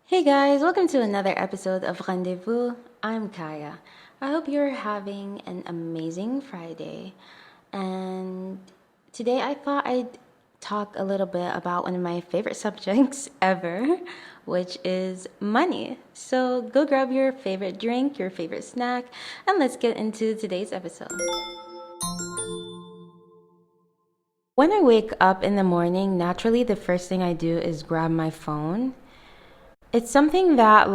Hey guys, welcome to another episode of Rendezvous. I'm Kaya. I hope you're having an amazing Friday. And today I thought I'd talk a little bit about one of my favorite subjects ever, which is money. So go grab your favorite drink, your favorite snack, and let's get into today's episode. When I wake up in the morning, naturally the first thing I do is grab my phone. It's something that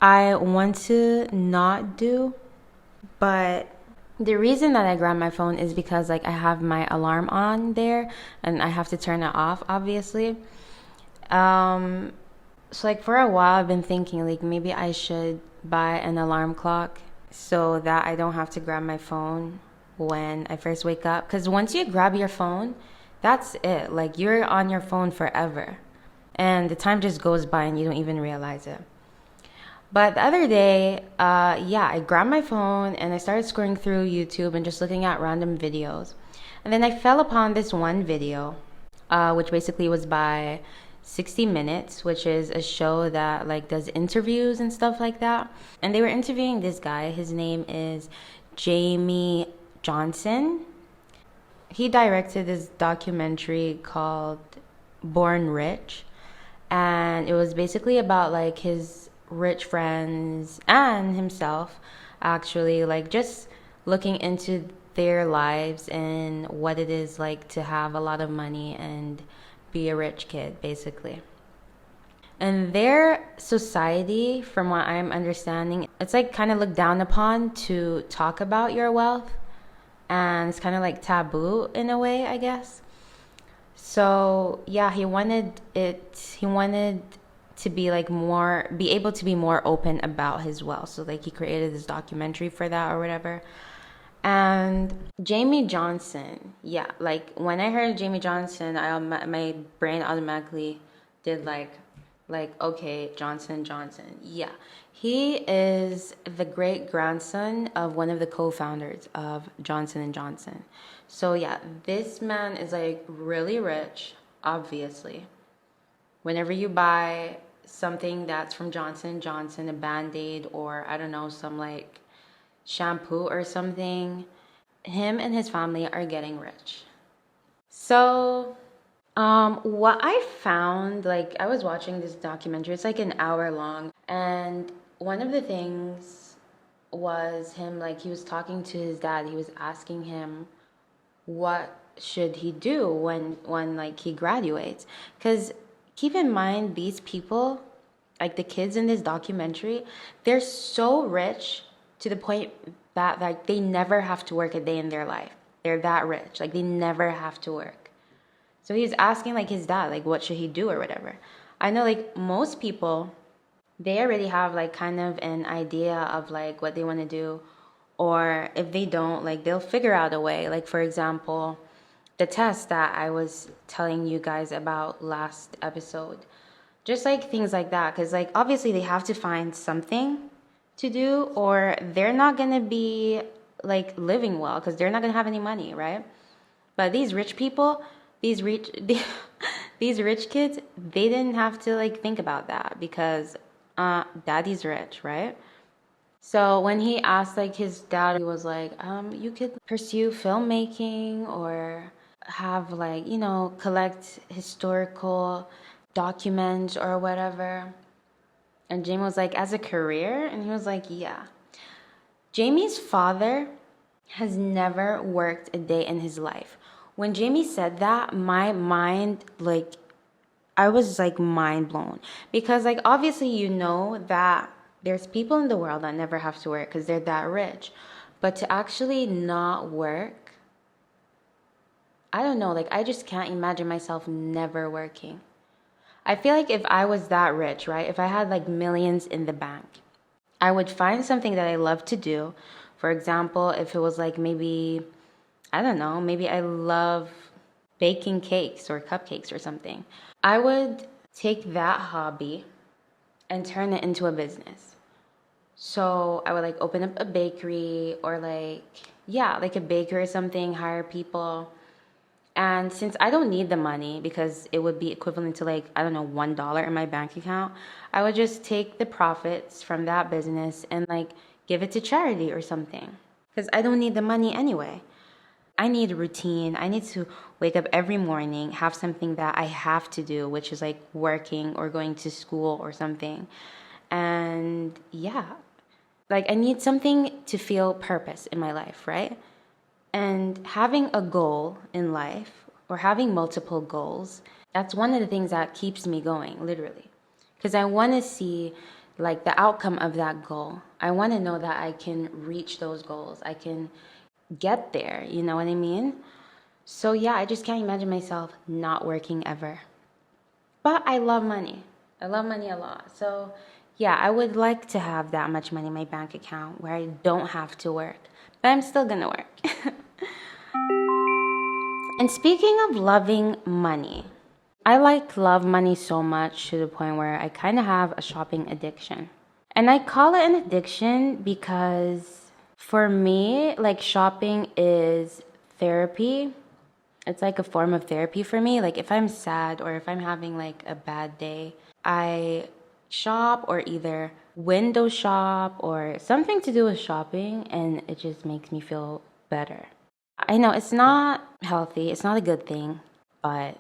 I want to not do, but the reason that I grab my phone is because I have my alarm on there and I have to turn it off obviously. Um for a while I've been thinking maybe I should buy an alarm clock so that I don't have to grab my phone when I first wake up, cuz once you grab your phone, that's it. You're on your phone forever. And the time just goes by and you don't even realize it. But the other day, I grabbed my phone and I started scrolling through YouTube and just looking at random videos. And then I fell upon this one video, which basically was by 60 Minutes, which is a show that does interviews and stuff like that. And they were interviewing this guy. His name is Jamie Johnson. He directed this documentary called Born Rich, and it was basically about his rich friends and himself, actually, just looking into their lives and what it is like to have a lot of money and be a rich kid, basically. And their society, from what I'm understanding, it's kind of looked down upon to talk about your wealth, and it's kind of taboo in a way, I guess. So yeah, he wanted to be be able to be more open about his wealth. So he created this documentary for that or whatever. And Jamie Johnson, yeah, when I heard Jamie Johnson, my brain automatically did okay, Johnson. Yeah. He is the great grandson of one of the co-founders of Johnson and Johnson. So yeah, this man is really rich, obviously. Whenever you buy something that's from Johnson and Johnson, a Band-Aid or I don't know, some shampoo or something, him and his family are getting rich. So what I found, I was watching this documentary, it's an hour long, and one of the things was him, he was talking to his dad. He was asking him what should he do when he graduates, because keep in mind, these people, the kids in this documentary, they're so rich to the point that they never have to work a day in their life. They're that rich, they never have to work. So he's asking his dad, what should he do or whatever. I know most people, they already have kind of an idea of what they want to do, or if they don't, they'll figure out a way. For example, the test that I was telling you guys about last episode, just things like that, because obviously they have to find something to do, or they're not gonna be living well, because they're not gonna have any money, right? But these rich people, these rich these rich kids, they didn't have to think about that, because daddy's rich, right? So when he asked his dad, he was you could pursue filmmaking or have collect historical documents or whatever. And Jamie was as a career? And he was yeah. Jamie's father has never worked a day in his life. When Jamie said that, my mind, I was mind blown. Because obviously you know that there's people in the world that never have to work because they're that rich. But to actually not work, I don't know, I just can't imagine myself never working. I feel if I was that rich, right? If I had millions in the bank, I would find something that I love to do. For example, if it was maybe, I don't know, maybe I love baking cakes or cupcakes or something. I would take that hobby and turn it into a business. So I would open up a bakery or a baker or something, hire people, And since I don't need the money because it would be equivalent to like, I don't know, $1 in my bank account, I would just take the profits from that business and like give it to charity or something. Because I don't need the money anyway. I need a routine. I need to wake up every morning, have something that I have to do, which is like working or going to school or something. And yeah, like I need something to feel purpose in my life, right? And having a goal in life or having multiple goals, that's one of the things that keeps me going, literally. Because I want to see like the outcome of that goal. I want to know that I can reach those goals. I can get there, you know what I mean? So yeah, I just can't imagine myself not working ever. But I love money. I love money a lot. So yeah, I would like to have that much money in my bank account where I don't have to work. But I'm still gonna work. And speaking of loving money, I like love money so much to the point where I kind of have a shopping addiction. And I call it an addiction because for me, like shopping is therapy. It's like a form of therapy for me. Like if I'm sad or if I'm having like a bad day, I shop or either window shop or something to do with shopping, and it just makes me feel better. I know it's not healthy, it's not a good thing, but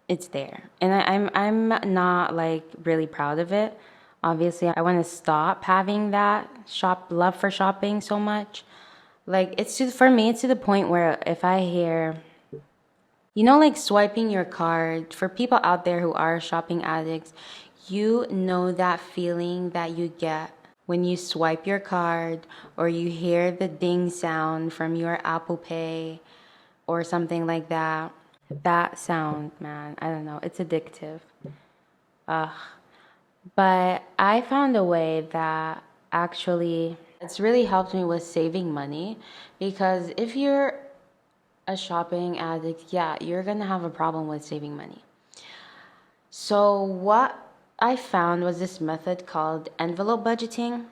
it's there. And I'm not like really proud of it. Obviously, I want to stop having that shop love for shopping so much. Like for me, it's to the point where if I hear, you know, like swiping your card, for people out there who are shopping addicts, you know that feeling that you get when you swipe your card or you hear the ding sound from your Apple Pay or something like that. That sound, man, I don't know, it's addictive. Ugh. But I found a way that actually it's really helped me with saving money because if you're a shopping addict, yeah, you're gonna have a problem with saving money. So what I found was this method called envelope budgeting.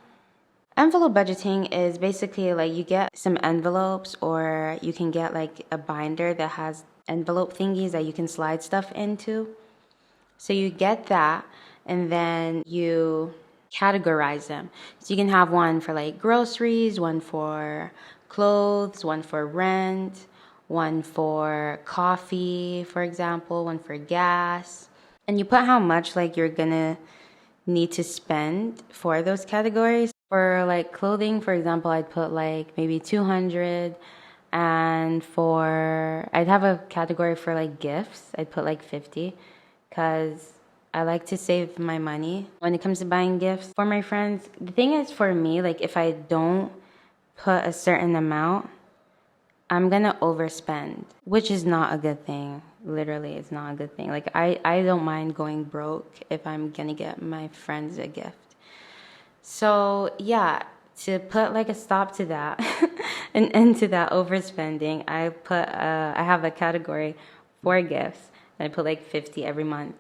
Envelope budgeting is basically like you get some envelopes or you can get like a binder that has envelope thingies that you can slide stuff into. So you get that and then you categorize them. So you can have one for like groceries, one for clothes, one for rent, one for coffee, for example, one for gas. And you put how much like you're gonna need to spend for those categories. For like clothing, for example, I'd put like maybe 200, and I'd have a category for like gifts. I'd put like 50 cuz I like to save my money when it comes to buying gifts for my friends. The thing is for me, like if I don't put a certain amount, I'm gonna overspend, which is not a good thing. Literally, it's not a good thing. Like I don't mind going broke if I'm gonna get my friends a gift. So yeah, to put like a stop to that, an end to that overspending, I have a category for gifts, and I put like 50 every month.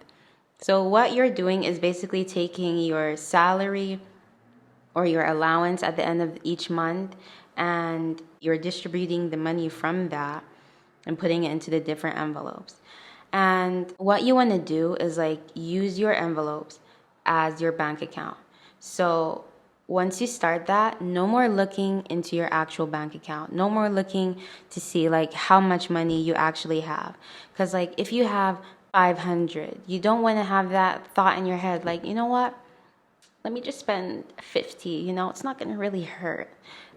So what you're doing is basically taking your salary or your allowance at the end of each month, and you're distributing the money from that and putting it into the different envelopes. And what you want to do is like use your envelopes as your bank account. So once you start that, no more looking into your actual bank account. No more looking to see like how much money you actually have. Because like if you have 500, you don't want to have that thought in your head like, you know what? Let me just spend 50, it's not going to really hurt.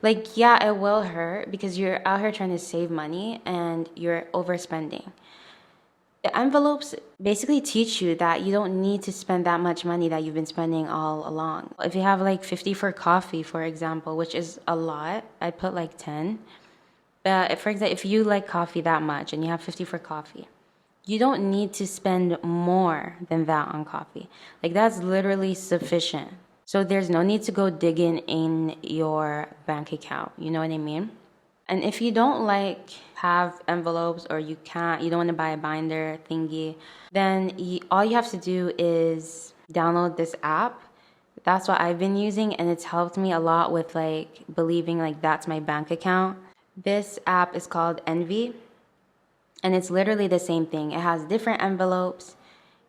Like, yeah, it will hurt because you're out here trying to save money and you're overspending. The envelopes basically teach you that you don't need to spend that much money that you've been spending all along. If you have like 50 for coffee, for example, which is a lot, I'd put like 10. But for example, if you like coffee that much and you have 50 for coffee, you don't need to spend more than that on coffee. Like that's literally sufficient. So there's no need to go digging in your bank account. You know what I mean? And if you don't like have envelopes or you don't want to buy a binder thingy, then all you have to do is download this app. That's what I've been using, and it's helped me a lot with like believing like that's my bank account. This app is called Envy. And it's literally the same thing. It has different envelopes.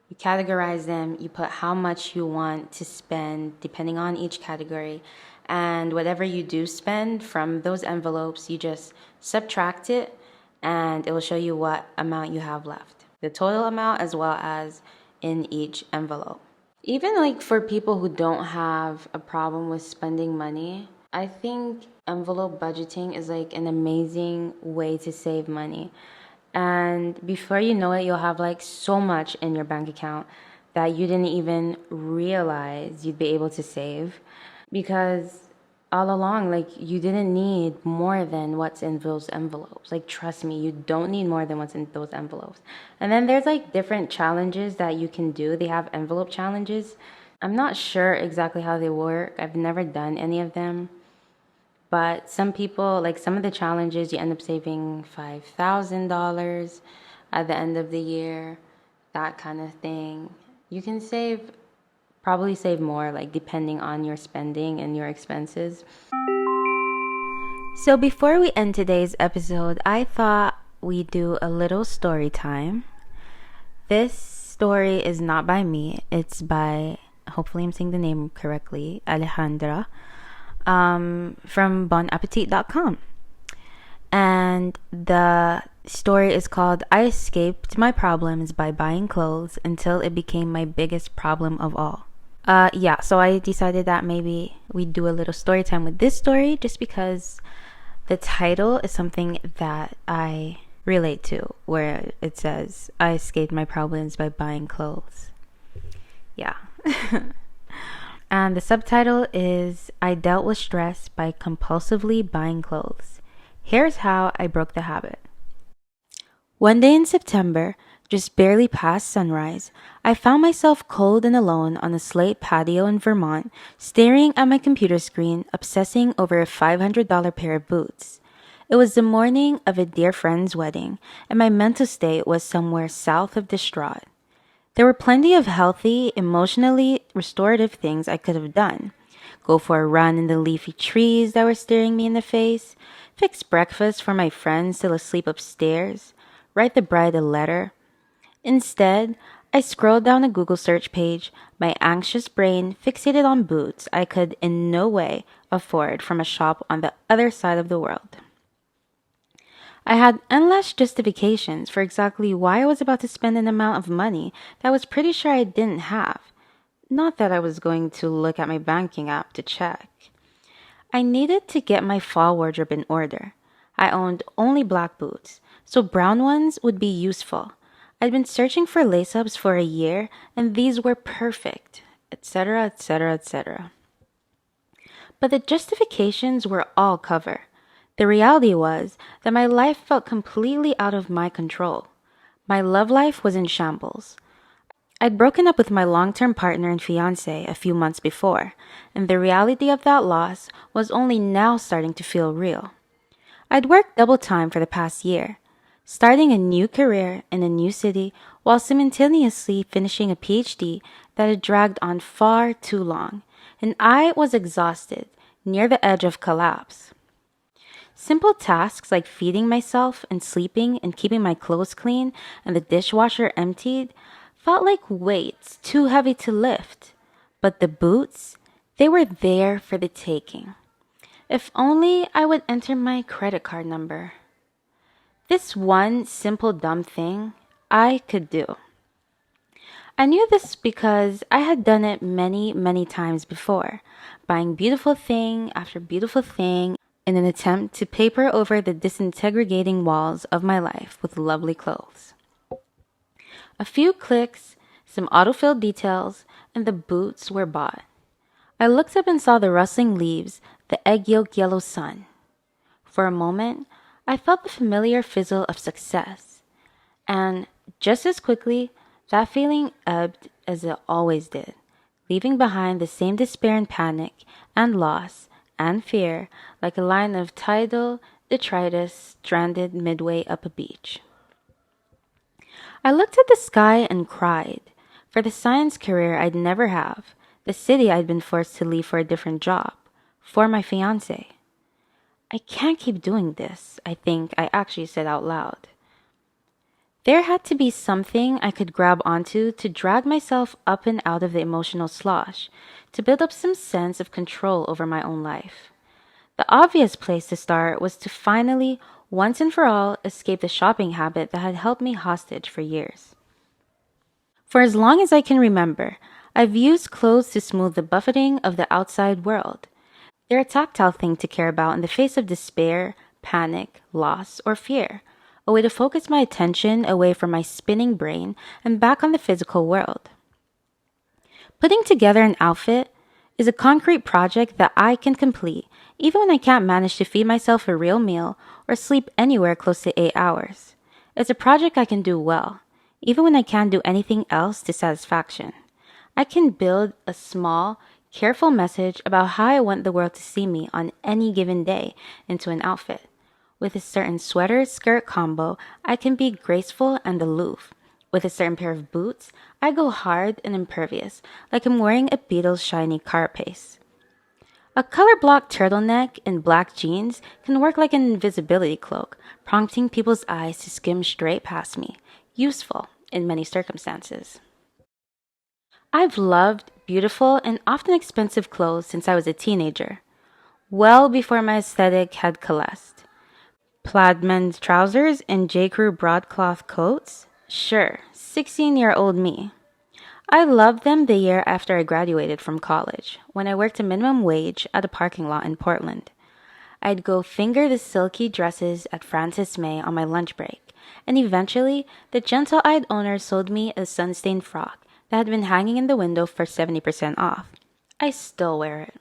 You categorize them, you put how much you want to spend depending on each category. And whatever you do spend from those envelopes, you just subtract it and it will show you what amount you have left. The total amount as well as in each envelope. Even like for people who don't have a problem with spending money, I think envelope budgeting is like an amazing way to save money. And before you know it, you'll have like so much in your bank account that you didn't even realize you'd be able to save because all along, like you didn't need more than what's in those envelopes. Like, trust me, you don't need more than what's in those envelopes. And then there's like different challenges that you can do. They have envelope challenges. I'm not sure exactly how they work. I've never done any of them. But some people, like some of the challenges, you end up saving $5,000 at the end of the year, that kind of thing. You can probably save more, like depending on your spending and your expenses. So before we end today's episode, I thought we'd do a little story time. This story is not by me. It's by, hopefully I'm saying the name correctly, Alejandra, from bonappetit.com. And the story is called I Escaped My Problems by Buying Clothes Until It Became My Biggest Problem of All. So I decided that maybe we'd do a little story time with this story just because the title is something that I relate to, where it says, I escaped my problems by buying clothes. Yeah. And the subtitle is, I dealt with stress by compulsively buying clothes. Here's how I broke the habit. One day in September, just barely past sunrise, I found myself cold and alone on a slate patio in Vermont, staring at my computer screen, obsessing over a $500 pair of boots. It was the morning of a dear friend's wedding, and my mental state was somewhere south of distraught. There were plenty of healthy, emotionally restorative things I could have done. Go for a run in the leafy trees that were staring me in the face, fix breakfast for my friend still asleep upstairs, write the bride a letter. Instead, I scrolled down a Google search page, my anxious brain fixated on boots I could in no way afford from a shop on the other side of the world. I had endless justifications for exactly why I was about to spend an amount of money that I was pretty sure I didn't have. Not that I was going to look at my banking app to check. I needed to get my fall wardrobe in order. I owned only black boots, so brown ones would be useful. I'd been searching for lace-ups for a year, and these were perfect, etc., etc., etc. But the justifications were all cover. The reality was that my life felt completely out of my control. My love life was in shambles. I'd broken up with my long-term partner and fiancé a few months before, and the reality of that loss was only now starting to feel real. I'd worked double time for the past year, starting a new career in a new city while simultaneously finishing a PhD that had dragged on far too long, and I was exhausted, near the edge of collapse. Simple tasks like feeding myself and sleeping and keeping my clothes clean and the dishwasher emptied felt like weights too heavy to lift. But the boots, they were there for the taking. If only I would enter my credit card number. This one simple dumb thing I could do. I knew this because I had done it many, many times before, buying beautiful thing after beautiful thing in an attempt to paper over the disintegrating walls of my life with lovely clothes. A few clicks, some autofill details, and the boots were bought. I looked up and saw the rustling leaves, the egg yolk yellow sun. For a moment, I felt the familiar fizzle of success. And just as quickly, that feeling ebbed as it always did, leaving behind the same despair and panic and loss and fear like a line of tidal detritus stranded midway up a beach. I looked at the sky and cried. For the science career I'd never have, the city I'd been forced to leave for a different job, for my fiancé. I can't keep doing this, I think I actually said out loud. There had to be something I could grab onto to drag myself up and out of the emotional slosh, to build up some sense of control over my own life. The obvious place to start was to finally, once and for all, escape the shopping habit that had held me hostage for years. For as long as I can remember, I've used clothes to smooth the buffeting of the outside world. They're a tactile thing to care about in the face of despair, panic, loss, or fear, a way to focus my attention away from my spinning brain and back on the physical world. Putting together an outfit is a concrete project that I can complete even when I can't manage to feed myself a real meal or sleep anywhere close to 8 hours. It's a project I can do well, even when I can't do anything else to satisfaction. I can build a small, careful message about how I want the world to see me on any given day into an outfit. With a certain sweater-skirt combo, I can be graceful and aloof. With a certain pair of boots, I go hard and impervious, like I'm wearing a Beatles shiny carapace. A color-blocked turtleneck and black jeans can work like an invisibility cloak, prompting people's eyes to skim straight past me. Useful in many circumstances. I've loved beautiful and often expensive clothes since I was a teenager, well before my aesthetic had coalesced. Plaid men's trousers and J.Crew broadcloth coats? Sure, 16-year-old me. I loved them the year after I graduated from college, when I worked a minimum wage at a parking lot in Portland. I'd go finger the silky dresses at Francis May on my lunch break, and eventually the gentle-eyed owner sold me a sun-stained frock that had been hanging in the window for 70% off. I still wear it.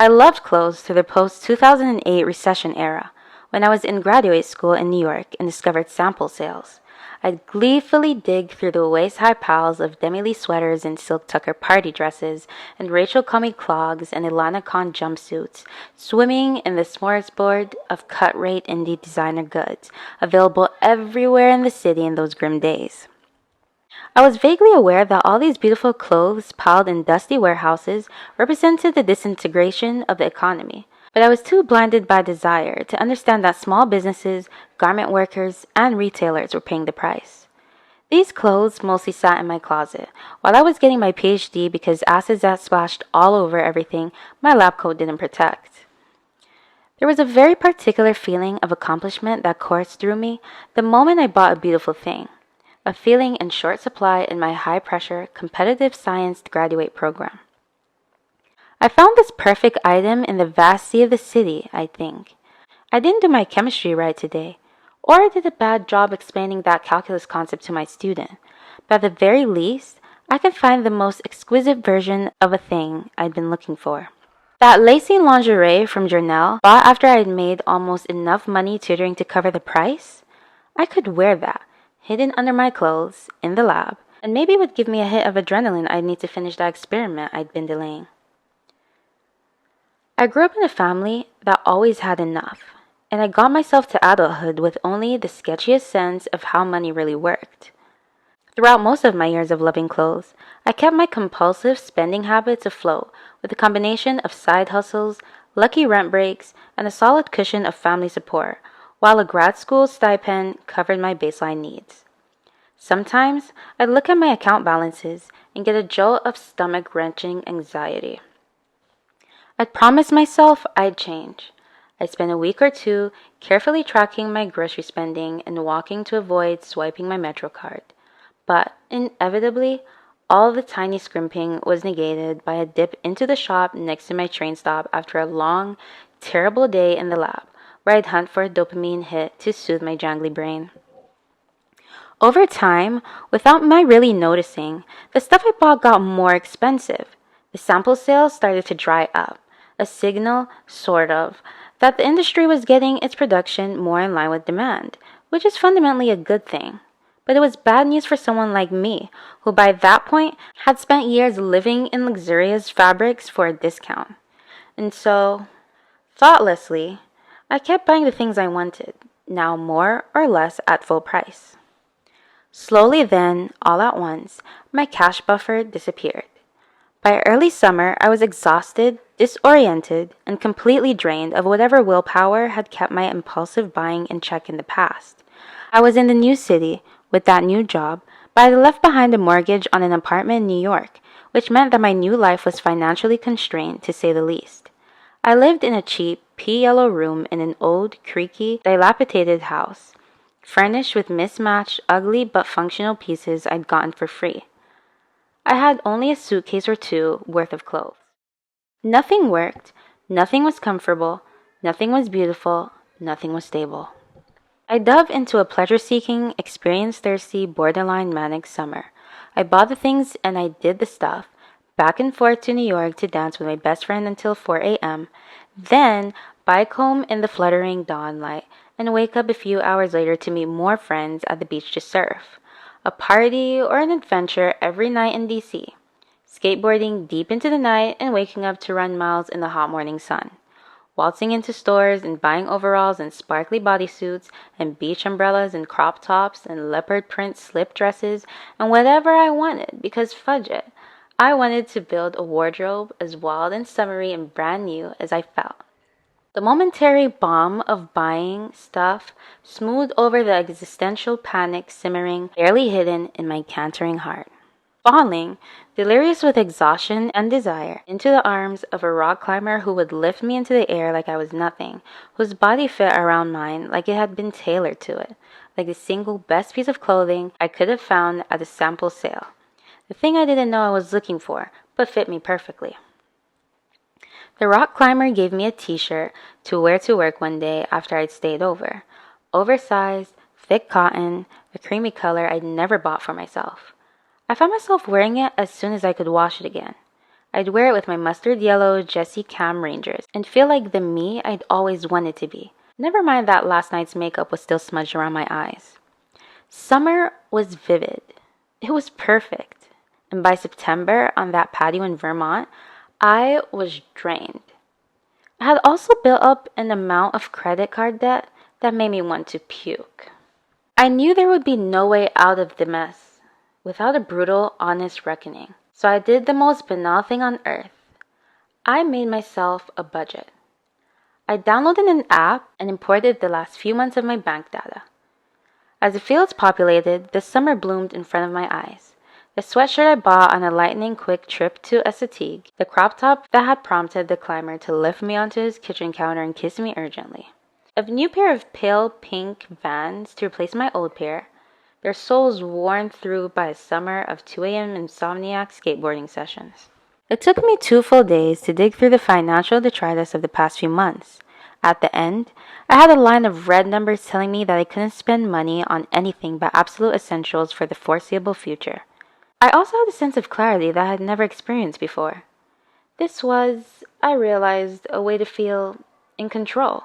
I loved clothes through the post-2008 recession era, when I was in graduate school in New York and discovered sample sales. I'd gleefully dig through the waist-high piles of Demi-Lee sweaters and Silk Tucker party dresses and Rachel Comey clogs and Ilana Khan jumpsuits, swimming in the smorgasbord of cut-rate indie designer goods, available everywhere in the city in those grim days. I was vaguely aware that all these beautiful clothes piled in dusty warehouses represented the disintegration of the economy, but I was too blinded by desire to understand that small businesses, garment workers, and retailers were paying the price. These clothes mostly sat in my closet, while I was getting my PhD because acids that splashed all over everything my lab coat didn't protect. There was a very particular feeling of accomplishment that coursed through me the moment I bought a beautiful thing, a feeling in short supply in my high-pressure, competitive science graduate program. I found this perfect item in the vast sea of the city, I think. I didn't do my chemistry right today, or I did a bad job explaining that calculus concept to my student, but at the very least, I could find the most exquisite version of a thing I'd been looking for. That lacy lingerie from Journelle, bought after I had made almost enough money tutoring to cover the price? I could wear that, hidden under my clothes, in the lab, and maybe it would give me a hit of adrenaline I'd need to finish that experiment I'd been delaying. I grew up in a family that always had enough, and I got myself to adulthood with only the sketchiest sense of how money really worked. Throughout most of my years of loving clothes, I kept my compulsive spending habits afloat with a combination of side hustles, lucky rent breaks, and a solid cushion of family support, while a grad school stipend covered my baseline needs. Sometimes I'd look at my account balances and get a jolt of stomach-wrenching anxiety. I'd promised myself I'd change. I'd spend a week or two carefully tracking my grocery spending and walking to avoid swiping my Metro card. But inevitably, all the tiny scrimping was negated by a dip into the shop next to my train stop after a long, terrible day in the lab, where I'd hunt for a dopamine hit to soothe my jangly brain. Over time, without my really noticing, the stuff I bought got more expensive. The sample sales started to dry up, a signal, sort of, that the industry was getting its production more in line with demand, which is fundamentally a good thing. But it was bad news for someone like me, who by that point had spent years living in luxurious fabrics for a discount. And so, thoughtlessly, I kept buying the things I wanted, now more or less at full price. Slowly then, all at once, my cash buffer disappeared. By early summer, I was exhausted, disoriented, and completely drained of whatever willpower had kept my impulsive buying in check in the past. I was in the new city with that new job, but I left behind a mortgage on an apartment in New York, which meant that my new life was financially constrained, to say the least. I lived in a cheap, pea yellow room in an old, creaky, dilapidated house, furnished with mismatched, ugly but functional pieces I'd gotten for free. I had only a suitcase or two worth of clothes. Nothing worked, nothing was comfortable, nothing was beautiful, nothing was stable. I dove into a pleasure seeking, experience thirsty, borderline manic summer. I bought the things and I did the stuff. Back and forth to New York to dance with my best friend until 4 a.m. Then bike home in the fluttering dawn light and wake up a few hours later to meet more friends at the beach to surf. A party or an adventure every night in DC. Skateboarding deep into the night and waking up to run miles in the hot morning sun. Waltzing into stores and buying overalls and sparkly bodysuits and beach umbrellas and crop tops and leopard print slip dresses and whatever I wanted, because fudge it, I wanted to build a wardrobe as wild and summery and brand new as I felt. The momentary bomb of buying stuff smoothed over the existential panic simmering, barely hidden in my cantering heart. Falling, delirious with exhaustion and desire, into the arms of a rock climber who would lift me into the air like I was nothing, whose body fit around mine like it had been tailored to it, like the single best piece of clothing I could have found at a sample sale. The thing I didn't know I was looking for, but fit me perfectly. The rock climber gave me a t-shirt to wear to work one day after I'd stayed over. Oversized, thick cotton, a creamy color I'd never bought for myself. I found myself wearing it as soon as I could wash it again. I'd wear it with my mustard yellow Jessie Cam Rangers and feel like the me I'd always wanted to be. Never mind that last night's makeup was still smudged around my eyes. Summer was vivid. It was perfect. And by September, on that patio in Vermont, I was drained. I had also built up an amount of credit card debt that made me want to puke. I knew there would be no way out of the mess without a brutal, honest reckoning. So I did the most banal thing on earth. I made myself a budget. I downloaded an app and imported the last few months of my bank data. As the fields populated, the summer bloomed in front of my eyes. The sweatshirt I bought on a lightning-quick trip to Assateague, the crop top that had prompted the climber to lift me onto his kitchen counter and kiss me urgently. A new pair of pale pink Vans to replace my old pair, their soles worn through by a summer of 2 a.m. insomniac skateboarding sessions. It took me 2 full days to dig through the financial detritus of the past few months. At the end, I had a line of red numbers telling me that I couldn't spend money on anything but absolute essentials for the foreseeable future. I also had a sense of clarity that I had never experienced before. This was, I realized, a way to feel in control.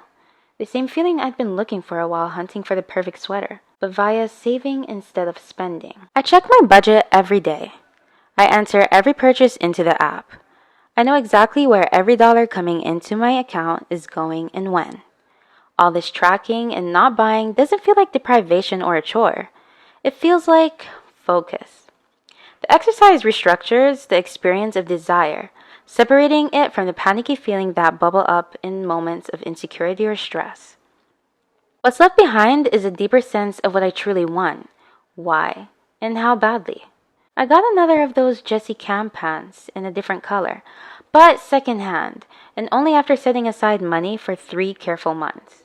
The same feeling I'd been looking for a while hunting for the perfect sweater, but via saving instead of spending. I check my budget every day. I enter every purchase into the app. I know exactly where every dollar coming into my account is going and when. All this tracking and not buying doesn't feel like deprivation or a chore. It feels like focus. The exercise restructures the experience of desire, separating it from the panicky feeling that bubble up in moments of insecurity or stress. What's left behind is a deeper sense of what I truly want, why, and how badly. I got another of those Jessie Cam pants in a different color, but secondhand, and only after setting aside money for 3 careful months.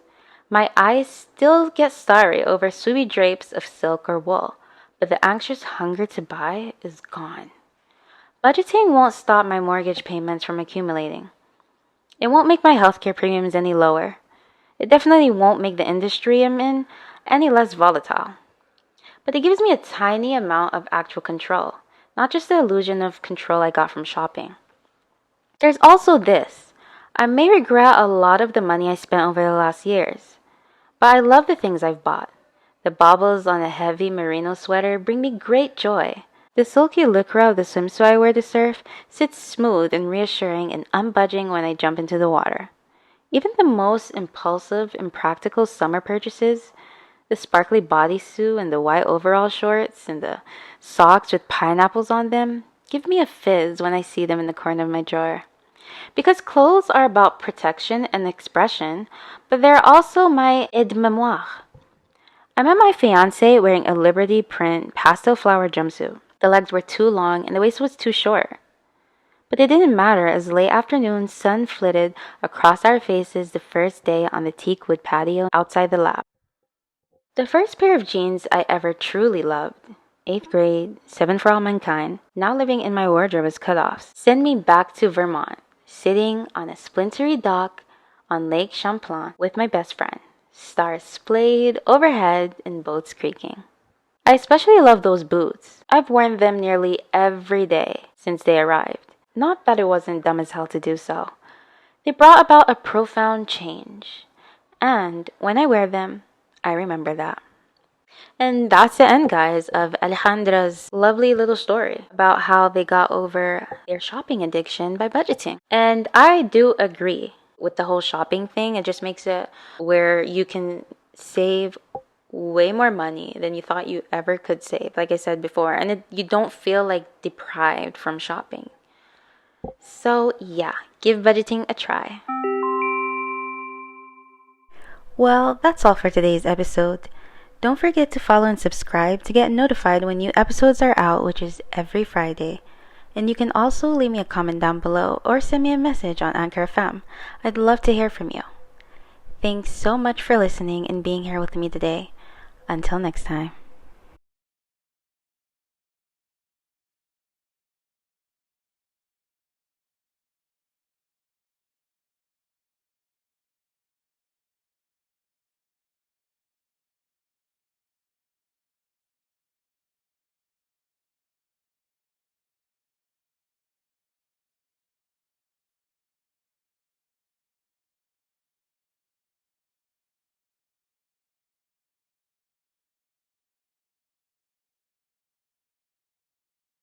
My eyes still get starry over swoopy drapes of silk or wool, but the anxious hunger to buy is gone. Budgeting won't stop my mortgage payments from accumulating. It won't make my healthcare premiums any lower. It definitely won't make the industry I'm in any less volatile. But it gives me a tiny amount of actual control, not just the illusion of control I got from shopping. There's also this. I may regret a lot of the money I spent over the last years, but I love the things I've bought. The baubles on a heavy merino sweater bring me great joy. The silky lycra of the swimsuit I wear to surf sits smooth and reassuring and unbudging when I jump into the water. Even the most impulsive, impractical summer purchases, the sparkly bodysuit and the white overall shorts and the socks with pineapples on them, give me a fizz when I see them in the corner of my drawer. Because clothes are about protection and expression, but they're also my aide-mémoire. I met my fiance wearing a Liberty print pastel flower jumpsuit. The legs were too long and the waist was too short. But it didn't matter as late afternoon sun flitted across our faces the first day on the teak wood patio outside the lab. The first pair of jeans I ever truly loved, 8th grade, 7 for all mankind, now living in my wardrobe as cutoffs, send me back to Vermont, sitting on a splintery dock on Lake Champlain with my best friend, stars splayed overhead and boats creaking. I especially love those boots. I've worn them nearly every day since they arrived. Not that it wasn't dumb as hell to do so. They brought about a profound change. And when I wear them, I remember that. And that's the end, guys, of Alejandra's lovely little story about how they got over their shopping addiction by budgeting. And I do agree with the whole shopping thing. It just makes it where you can save way more money than you thought you ever could save, like I said before. And you don't feel like deprived from shopping. So yeah, give budgeting a try. Well, that's all for today's episode. Don't forget to follow and subscribe to get notified when new episodes are out, which is every Friday. And you can also leave me a comment down below or send me a message on Anchor FM. I'd love to hear from you. Thanks so much for listening and being here with me today. Until next time.